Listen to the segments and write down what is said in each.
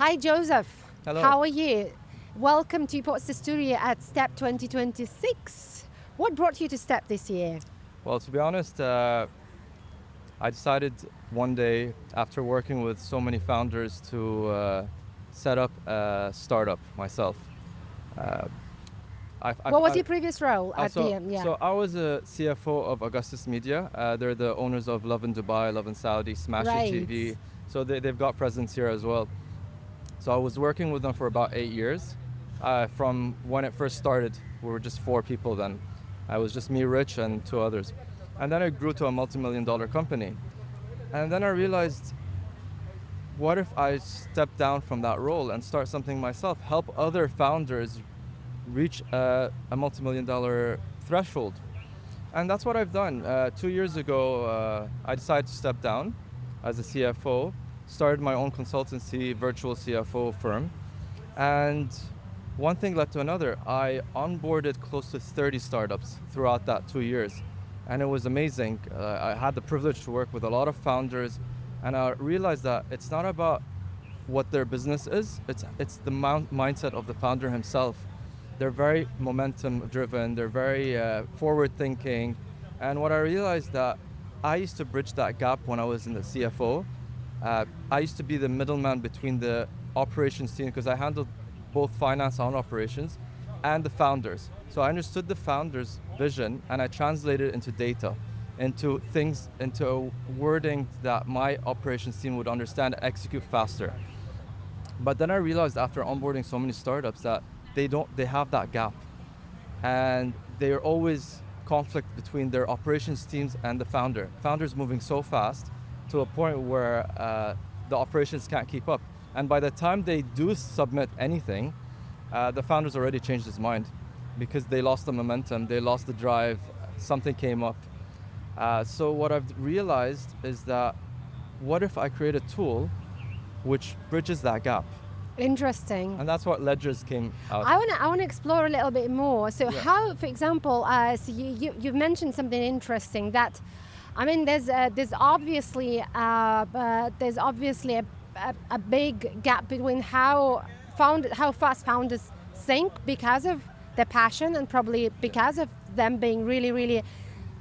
Hi, Joseph. Hello. How are you? Welcome to Potsdam Studio at STEP 2026. What brought you to STEP this year? Well, to be honest, I decided one day after working with so many founders to set up a startup myself. Uh, What was your previous role at so, DM? Yeah. so I was a CFO of Augustus Media. They're the owners of Love in Dubai, Love in Saudi, Smash Right. TV. So they've got presence here as well. So I was working with them for about 8 years. From when it first started, we were just 4 people then. I was just me, Rich, and 2 others. And then it grew to a multi-million-dollar company. And then I realized, what if I step down from that role and start something myself, help other founders reach a multi-million-dollar threshold? And that's what I've done. 2 years ago, I decided to step down as a CFO, started my own consultancy, virtual CFO firm. And one thing led to another. I onboarded close to 30 startups throughout that 2 years. And it was amazing. I had the privilege to work with a lot of founders, and I realized that it's not about what their business is, it's the mindset of the founder himself. They're very momentum driven, they're very forward thinking. And what I realized that I used to bridge that gap when I was in the CFO. I used to be the middleman between the operations team, because I handled both finance and operations, and the founders. So I understood the founders' vision and I translated it into data, into things, into wording that my operations team would understand and execute faster. But then I realized after onboarding so many startups that they have that gap. And there are always conflict between their operations teams and the founder. Founders moving so fast to a point where the operations can't keep up. And by the time they do submit anything, the founder's already changed his mind because they lost the momentum, they lost the drive, something came up. So what I've realized is that what if I create a tool which bridges that gap? Interesting. And that's what Ledgers came out. I want to explore a little bit more. So Yeah. how, for example, so you've mentioned something interesting that, I mean, there's obviously a big gap between how fast founders think because of their passion, and probably because of them being really, really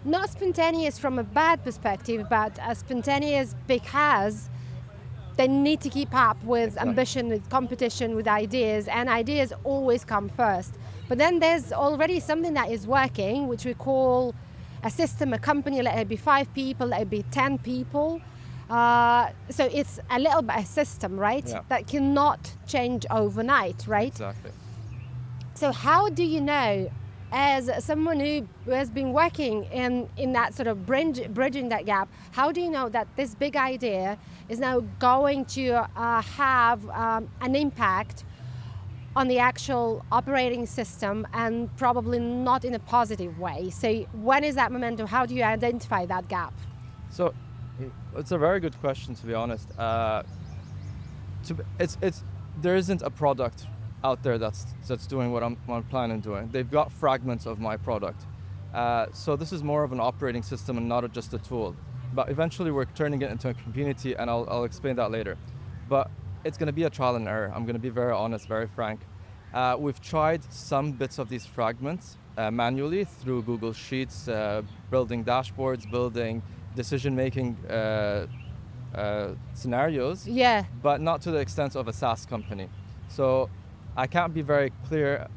not spontaneous from a bad perspective, but spontaneous because they need to keep up with Exactly. ambition, with competition, with ideas, and ideas always come first. But then there's already something that is working, which we call a system, a company, let it be 5 people, let it be 10 people. So it's a little bit a system, right? Yeah. That cannot change overnight, right? Exactly. So how do you know, as someone who has been working in that sort of bridging that gap, how do you know that this big idea is now going to have an impact on the actual operating system, and probably not in a positive way? So when is that momentum? How do you identify that gap? So it's a very good question, to be honest. There isn't a product out there that's doing what I'm planning on doing. They've got fragments of my product. So this is more of an operating system and not just a tool. But eventually we're turning it into a community, and I'll explain that later. But it's going to be a trial and error. I'm going to be very honest, very frank. We've tried some bits of these fragments manually through Google Sheets, building dashboards, building decision-making scenarios, Yeah. but not to the extent of a SaaS company. So I can't be very clear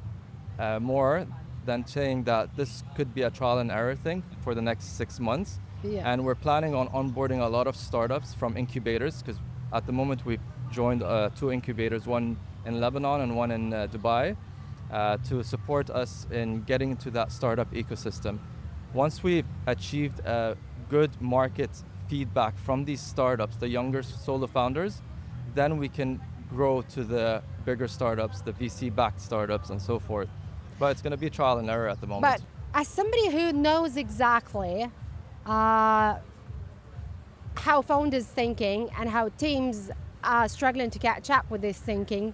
more than saying that this could be a trial and error thing for the next 6 months. Yeah. And we're planning on onboarding a lot of startups from incubators, because at the moment we've joined 2 incubators, one in Lebanon and one in Dubai, to support us in getting into that startup ecosystem. Once we've achieved a good market feedback from these startups, the younger solo founders, then we can grow to the bigger startups, the VC-backed startups, and so forth. But it's going to be trial and error at the moment. But as somebody who knows exactly how founders thinking and how teams are struggling to catch up with this thinking,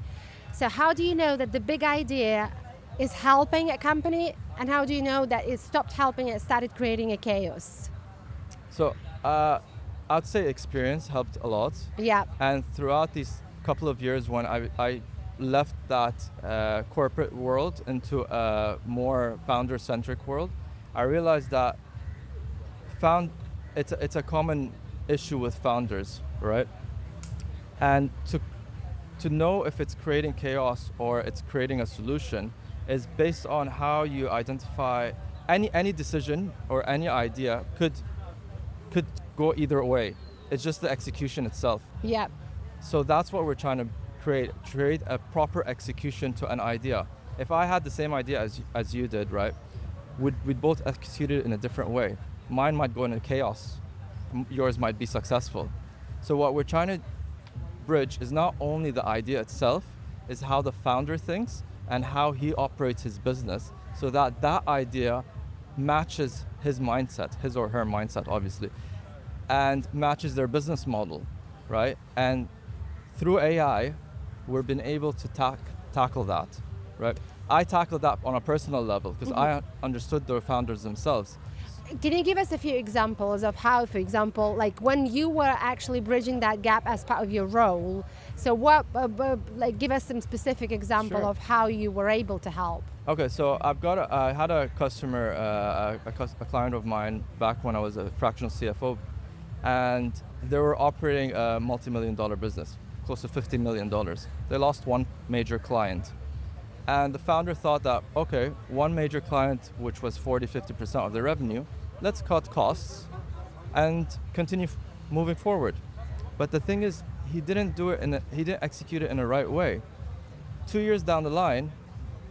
so how do you know that the big idea is helping a company, and how do you know that it stopped helping and started creating a chaos? So I'd say experience helped a lot. Yeah. And throughout these couple of years when I left that corporate world into a more founder-centric world, I realized that it's a common issue with founders, right? And to know if it's creating chaos or it's creating a solution is based on how you identify any decision or any idea could go either way. It's just the execution itself. Yeah. So that's what we're trying to create a proper execution to an idea. If I had the same idea as you did, right, we'd both execute it in a different way. Mine might go into chaos, yours might be successful. So what we're trying to bridge is not only the idea itself, is how the founder thinks and how he operates his business, so that that idea matches his mindset, his or her mindset obviously, and matches their business model, right? And through AI, we've been able to tackle that, right? I tackled that on a personal level because I understood the founders themselves. Can you give us a few examples of how, for example, like when you were actually bridging that gap as part of your role? So what, like, give us some specific example Sure. of how you were able to help. Okay, so I had a customer, a client of mine back when I was a fractional CFO, and they were operating a multi-million-dollar business, close to $50 million. They lost one major client. And the founder thought that, okay, one major client, which was 40-50% of the revenue, let's cut costs and continue moving forward. But the thing is, he didn't execute it in the right way. 2 years down the line,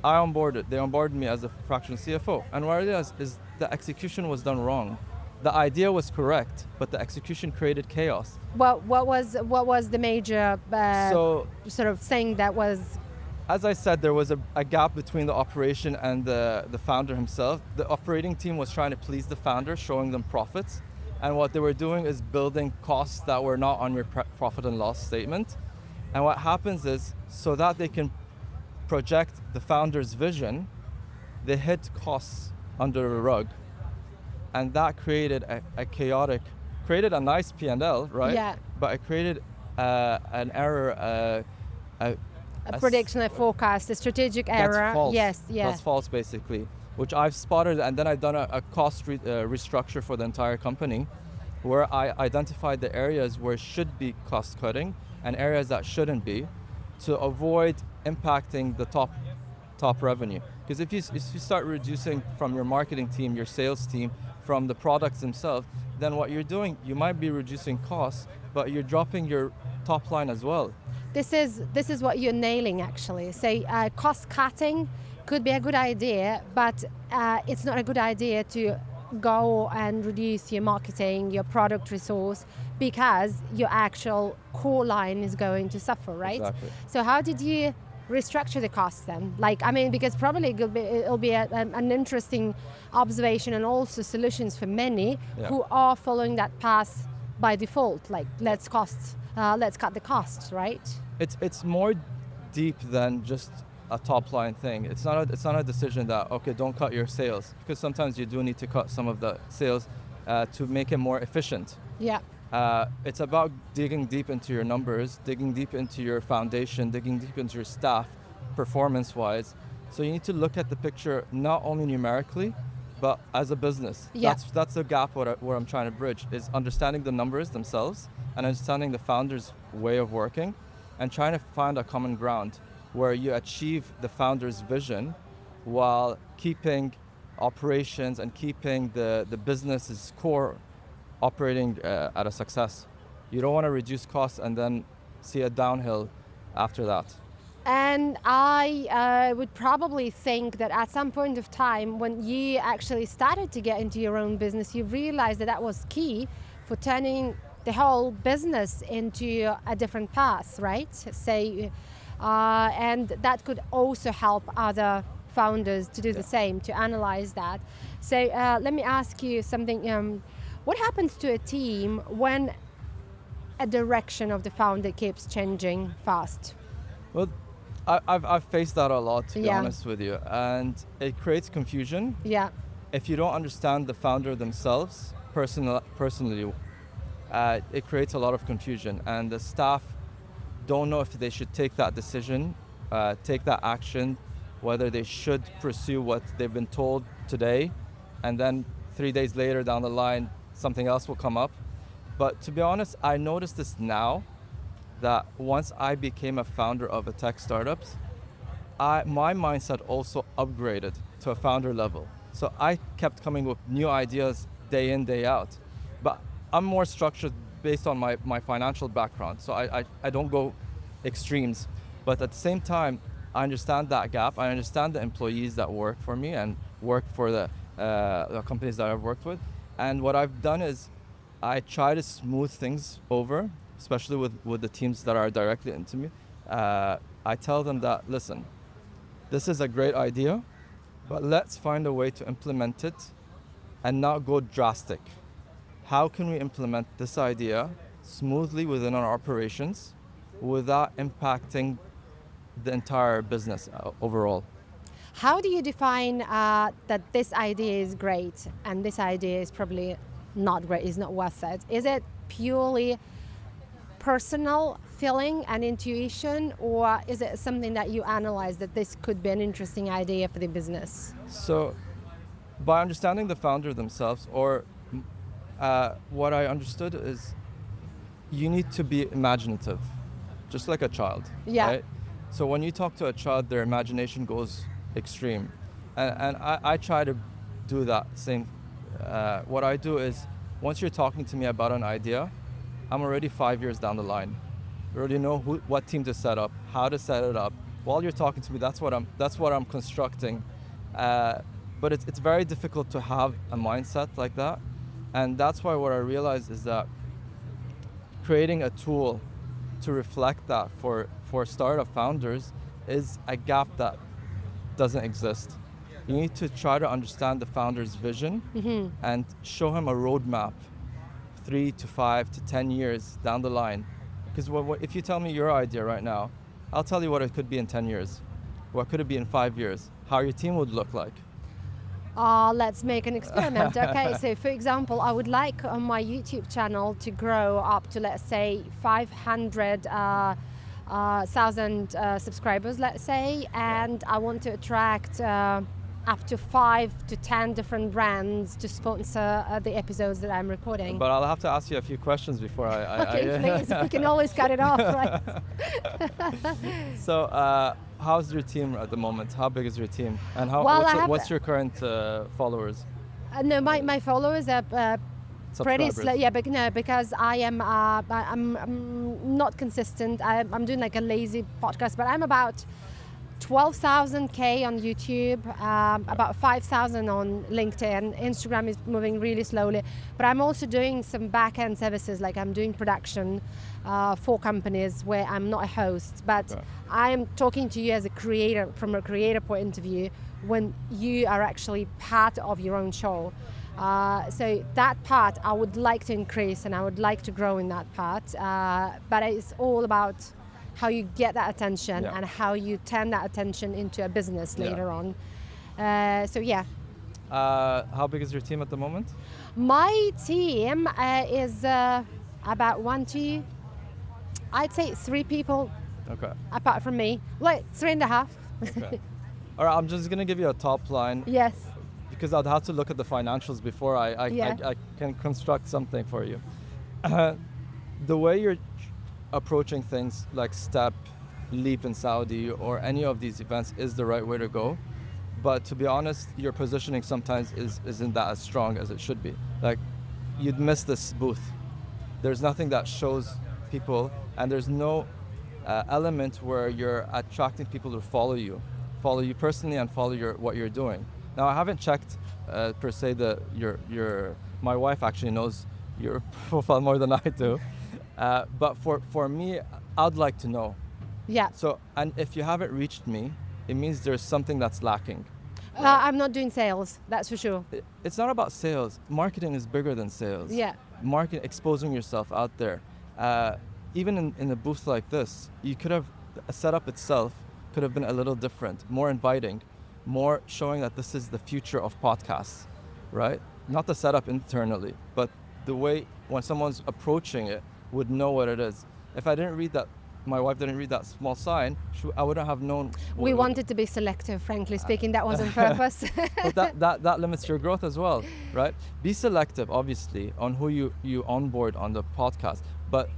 they onboarded me as a fractional CFO. And what I realized is the execution was done wrong. The idea was correct, but the execution created chaos. What was the major So, sort of thing that was? as I said, there was a gap between the operation and the founder himself. The operating team was trying to please the founder, showing them profits. And what they were doing is building costs that were not on your profit and loss statement. And what happens is, so that they can project the founder's vision, they hid costs under the rug. And that created created a nice P&L, right? Yeah. But it created an error, A prediction, a forecast, a strategic error. that's false. Yes, yes. That's false, basically, which I've spotted, and then I've done a cost restructure for the entire company, where I identified the areas where should be cost cutting and areas that shouldn't be, to avoid impacting the top revenue. Because if you start reducing from your marketing team, your sales team, from the products themselves, then what you're doing, you might be reducing costs, but you're dropping your top line as well. This is what you're nailing, actually. So cost cutting could be a good idea, but it's not a good idea to go and reduce your marketing, your product resource, because your actual core line is going to suffer, right? Exactly. So how did you restructure the costs then? Like, I mean, because probably it'll be an interesting observation and also solutions for many who are following that path by default. Like, let's cut the costs, right? It's more deep than just a top line thing. It's not a decision that, okay, don't cut your sales, because sometimes you do need to cut some of the sales to make it more efficient. Yeah. It's about digging deep into your numbers, digging deep into your foundation, digging deep into your staff, performance-wise. So you need to look at the picture not only numerically, but as a business. Yeah. That's the gap where I'm trying to bridge, is understanding the numbers themselves and understanding the founder's way of working, and trying to find a common ground where you achieve the founder's vision while keeping operations and keeping the business's core operating at a success. You don't want to reduce costs and then see a downhill after that. And I would probably think that at some point of time, when you actually started to get into your own business, you realized that that was key for turning the whole business into a different path, right? Say, and that could also help other founders to do the same, to analyze that. So let me ask you something. What happens to a team when a direction of the founder keeps changing fast? Well, I've faced that a lot, to be honest with you, and it creates confusion. Yeah. If you don't understand the founder themselves personally, it creates a lot of confusion, and the staff don't know if they should take that decision, take that action, whether they should pursue what they've been told today, and then 3 days later down the line, something else will come up. But to be honest, I noticed this now, that once I became a founder of a tech startups, my mindset also upgraded to a founder level. So I kept coming with new ideas day in, day out. But I'm more structured based on my financial background. So I don't go extremes. But at the same time, I understand that gap. I understand the employees that work for me and work for the companies that I've worked with. And what I've done is I try to smooth things over, especially with the teams that are directly into me. I tell them that, listen, this is a great idea, but let's find a way to implement it and not go drastic. How can we implement this idea smoothly within our operations without impacting the entire business overall? How do you define that this idea is great and this idea is probably not great, is not worth it? Is it purely personal feeling and intuition, or is it something that you analyze that this could be an interesting idea for the business? So by understanding the founder themselves, or what I understood is you need to be imaginative, just like a child. Yeah. Right? So when you talk to a child, their imagination goes extreme. And I try to do that same. What I do is, once you're talking to me about an idea, I'm already 5 years down the line. I already know what team to set up, how to set it up. While you're talking to me, that's what I'm constructing. But it's very difficult to have a mindset like that. And that's why what I realized is that creating a tool to reflect that for startup founders is a gap that doesn't exist. You need to try to understand the founder's vision and show him a roadmap 3 to 5 to 10 years down the line. Because if you tell me your idea right now, I'll tell you what it could be in 10 years. What could it be in 5 years? How your team would look like. Let's make an experiment. Okay, so for example, I would like on my YouTube channel to grow up to, let's say, 500,000 subscribers, let's say, and I want to attract up to 5 to 10 different brands to sponsor the episodes that I'm recording. But I'll have to ask you a few questions before Okay, please, we can always cut it off, right? So, how's your team at the moment? How big is your team? And what's your current followers? No, my followers are pretty slow. Yeah, but no, because I'm not consistent. I'm doing like a lazy podcast, but I'm about 12,000 on YouTube, about 5,000 on LinkedIn. Instagram is moving really slowly, but I'm also doing some back-end services, like I'm doing production for companies where I'm not a host, but I'm talking to you as a creator, from a creator point of view, when you are actually part of your own show. So that part I would like to increase, and I would like to grow in that part, but it's all about how you get that attention and how you turn that attention into a business later on. So yeah. How big is your team at the moment? My team is about I'd say 3 people. Okay. Apart from me, like 3.5. Okay. All right, I'm just gonna give you a top line. Yes. Because I'd have to look at the financials before I can construct something for you. The way you're approaching things like Step, Leap in Saudi, or any of these events is the right way to go. But to be honest, your positioning sometimes isn't that as strong as it should be. Like, you'd miss this booth. There's nothing that shows people, and there's no element where you're attracting people to follow you personally and follow what you're doing. Now, I haven't checked per se my wife actually knows your profile more than I do. But for me, I'd like to know. Yeah. So, and if you haven't reached me, it means there's something that's lacking. I'm not doing sales, that's for sure. It's not about sales. Marketing is bigger than sales. Yeah. Marketing, exposing yourself out there. Even in a booth like this, you could have, a setup itself could have been a little different, more inviting, more showing that this is the future of podcasts, right? Not the setup internally, but the way when someone's approaching it would know what it is. If I didn't read that my wife didn't read that small sign, I wouldn't have known. We wanted to be selective, frankly speaking. That was on purpose. But that limits your growth as well, right? Be selective, obviously, on who you onboard on the podcast, but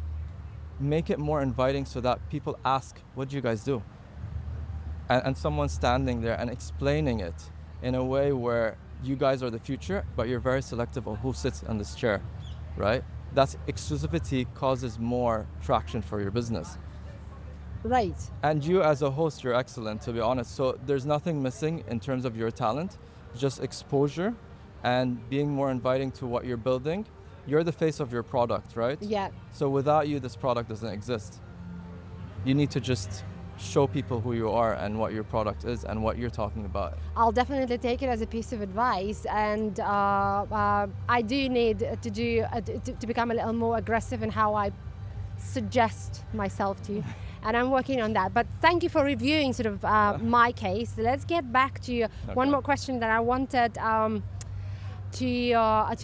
make it more inviting so that people ask, what do you guys do? And someone standing there and explaining it in a way where you guys are the future, but you're very selective on who sits in this chair, right? That exclusivity causes more traction for your business. Right. And you as a host, you're excellent, to be honest. So there's nothing missing in terms of your talent, just exposure and being more inviting to what you're building. You're the face of your product, right? Yeah. So without you, this product doesn't exist. You need to just show people who you are and what your product is and what you're talking about. I'll definitely take it as a piece of advice, and I do need to become a little more aggressive in how I suggest myself to you, and I'm working on that. But thank you for reviewing sort of my case. Let's get back to one more question that I wanted to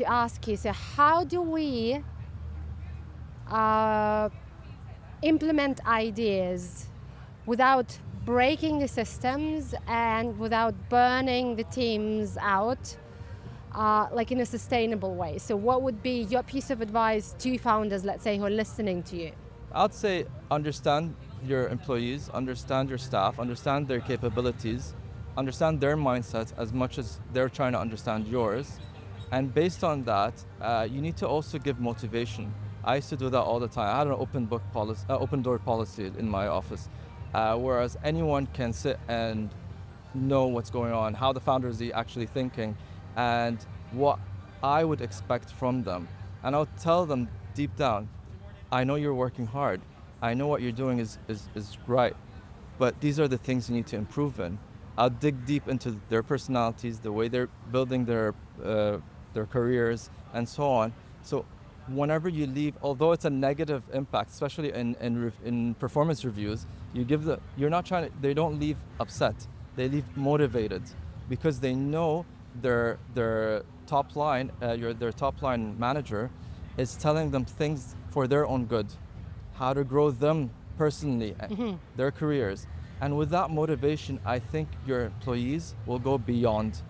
ask you. So how do we implement ideas without breaking the systems and without burning the teams out, like in a sustainable way? So what would be your piece of advice to founders, let's say, who are listening to you? I'd say understand your employees, understand your staff, understand their capabilities, understand their mindsets as much as they're trying to understand yours. And based on that, you need to also give motivation. I used to do that all the time. I had an open door policy in my office. Whereas anyone can sit and know what's going on, how the founder is actually thinking, and what I would expect from them. And I'll tell them deep down, I know you're working hard. I know what you're doing is right, but these are the things you need to improve in. I'll dig deep into their personalities, the way they're building their careers, and so on. So whenever you leave, although it's a negative impact, especially in performance reviews, they don't leave upset. They leave motivated because they know their top line, their top line manager is telling them things for their own good, how to grow them personally, their careers. And with that motivation, I think your employees will go beyond.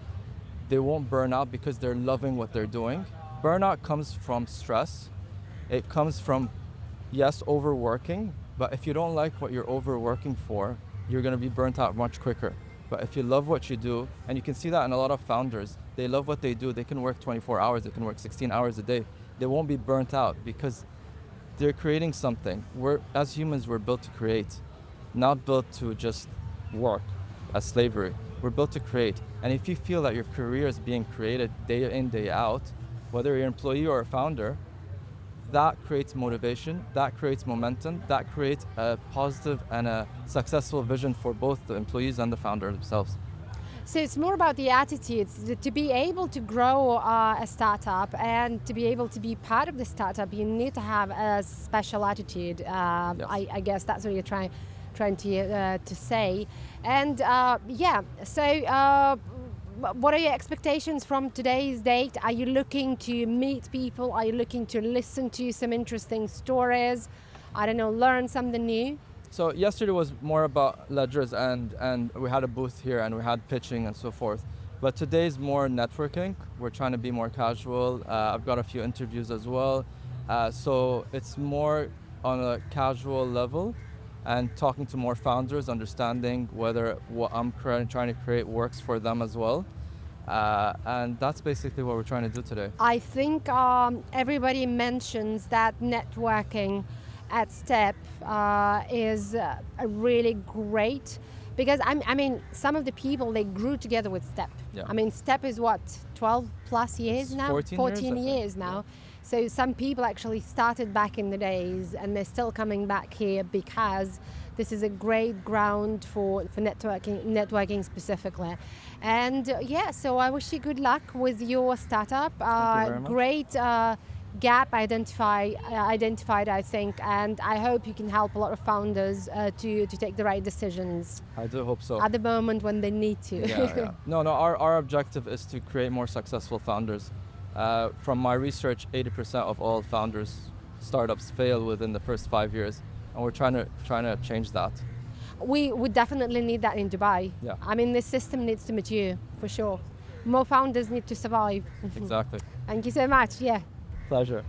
They won't burn out because they're loving what they're doing. Burnout comes from stress. It comes from, yes, overworking, but if you don't like what you're overworking for, you're gonna be burnt out much quicker. But if you love what you do, and you can see that in a lot of founders, they love what they do, they can work 24 hours, they can work 16 hours a day. They won't be burnt out because they're creating something. As humans, we're built to create, not built to just work as slavery. We're built to create. And if you feel that your career is being created day in, day out, whether you're an employee or a founder, that creates motivation, that creates momentum, that creates a positive and a successful vision for both the employees and the founder themselves. So it's more about the attitudes. To be able to grow a startup and to be able to be part of the startup, you need to have a special attitude. Yes. I guess that's what you're trying to say. And what are your expectations from today's date? Are you looking to meet people? Are you looking to listen to some interesting stories? I don't know, learn something new? So yesterday was more about ledgers and we had a booth here and we had pitching and so forth. But today's more networking. We're trying to be more casual. I've got a few interviews as well. So it's more on a casual level and talking to more founders, understanding whether what I'm trying to create works for them as well. And that's basically what we're trying to do today. I think everybody mentions that networking at Step is really great because I mean, some of the people, they grew together with Step. Yeah. I mean, Step is what, 12 plus years now? 14 years now. So some people actually started back in the days and they're still coming back here because this is a great ground for networking specifically. And so I wish you good luck with your startup. Thank you very much. Great gap identified, I think, and I hope you can help a lot of founders to take the right decisions. I do hope so. At the moment when they need to. Yeah. No, our objective is to create more successful founders. From my research, 80% of all startups fail within the first 5 years. and we're trying to change that. We would definitely need that in Dubai. Yeah. I mean, this system needs to mature, for sure. More founders need to survive. Exactly. Thank you so much. Yeah. Pleasure.